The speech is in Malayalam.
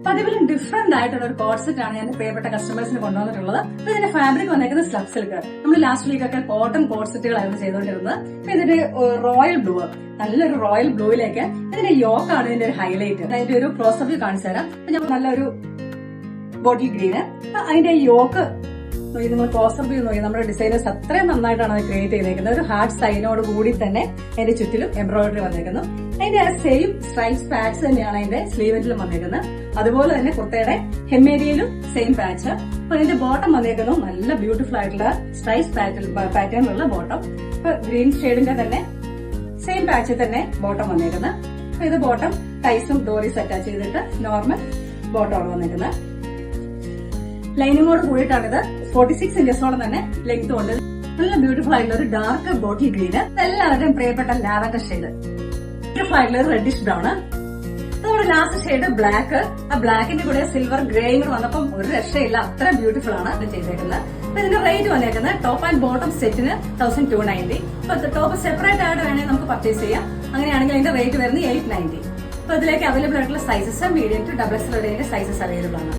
പതിവിലും ഡിഫറെന്റ് ആയിട്ടുള്ള ഒരു കോഡ് സെറ്റ് ആണ് ഞാൻ പ്രിയപ്പെട്ട കസ്റ്റമേഴ്സിന് കൊണ്ടുവന്നിട്ടുള്ളത്. അപ്പൊ ഇതിന്റെ ഫാബ്രിക് വന്നേക്കുന്നത് സ്ലബ് സിൽക്ക്. നമ്മൾ ലാസ്റ്റ് വീക്കൊക്കെ കോട്ടൺ കോഡ് സെറ്റുകളായിരുന്നു ചെയ്തുകൊണ്ടിരുന്നത്. അപ്പൊ ഇതിന്റെ റോയൽ ബ്ലൂ, നല്ലൊരു റോയൽ ബ്ലൂയിലേക്ക് ഇതിന്റെ യോക്കാണ് ഇതിന്റെ ഒരു ഹൈലൈറ്റ്. അതിന്റെ ഒരു ക്ലോസ് അപ്പ് കാണിച്ചു തരാം. ഞാൻ നല്ലൊരു ബോട്ടിൽ ഗ്രീന്, അതിന്റെ യോക്ക് നിങ്ങൾ ക്ലോസപ്പ് ചെയ്ത് നോക്കി. നമ്മുടെ ഡിസൈനേഴ്സ് അത്രയും നന്നായിട്ടാണ് അത് ക്രിയേറ്റ് ചെയ്തേക്കുന്നത്. ഒരു ഹാർഡ് സൈനോട് കൂടി തന്നെ അതിന്റെ ചുറ്റിലും എംബ്രോയിഡറി വന്നേക്കുന്നു. അതിന്റെ ആ സെയിം സ്ട്രൈപ്സ് പാച്ച് തന്നെയാണ് അതിന്റെ സ്ലീവെന്റിലും വന്നേക്കുന്നത്. അതുപോലെ തന്നെ കുർത്തയുടെ ഹെമ്മേരിയയിലും സെയിം പാച്ച്. അപ്പൊ അതിന്റെ ബോട്ടം വന്നേക്കുന്നു നല്ല ബ്യൂട്ടിഫുൾ ആയിട്ടുള്ള സ്ട്രൈപ്സ് പാറ്റേണിലുള്ള ബോട്ടം. ഇപ്പൊ ഗ്രീൻ ഷെയ്ഡിന്റെ തന്നെ സെയിം പാച്ചിൽ തന്നെ ബോട്ടം വന്നേക്കുന്നത്. അപ്പൊ ഇത് ബോട്ടം ടൈസും ഡോറീസ് അറ്റാച്ച് ചെയ്തിട്ട് നോർമൽ ബോട്ടമാണ് വന്നേക്കുന്നത്. ലൈനിങ്ങോട് കൂടിയിട്ടാണിത്. 46 ഇഞ്ചസോളം തന്നെ ലെങ്ത് ഉണ്ട്. നല്ല ബ്യൂട്ടിഫുൾ ആയിട്ടുള്ള ഒരു ഡാർക്ക് ബോട്ടിൽ ഗ്രീന്, എല്ലാവരുടെയും പ്രിയപ്പെട്ട ലാവൻഡർ ഷെയ്ഡ്. ബ്യൂട്ടിഫുൾ ആയിട്ടുള്ള ഒരു റെഡിഷ് ബ്രൗൺ. നമ്മുടെ ലാസ്റ്റ് ഷെയ്ഡ് ബ്ലാക്ക്. ആ ബ്ലാക്കിന്റെ കൂടെ സിൽവർ ഗ്രേയും കൂടെ വന്നപ്പം ഒരു രക്ഷയില്ല, അത്ര ബ്യൂട്ടിഫുൾ ആണ് ഇത് ചെയ്തേക്കുന്നത്. അപ്പൊ ഇതിന്റെ റേറ്റ് വന്നേക്കുന്നത് ടോപ്പ് ആൻഡ് ബോട്ടം സെറ്റിന് 1290. അപ്പൊ ടോപ്പ് സെപ്പറേറ്റ് ആയിട്ട് വേണമെങ്കിൽ നമുക്ക് പർച്ചേസ് ചെയ്യാം. അങ്ങനെയാണെങ്കിൽ അതിന്റെ റേറ്റ് വരുന്നത് 890. അപ്പൊ ഇതിലേക്ക് അവൈലബിൾ ആയിട്ടുള്ള സൈസസ് മീഡിയം ടു XXL വരെയുടെ സൈസസ് അവൈലബിൾ ആണ്.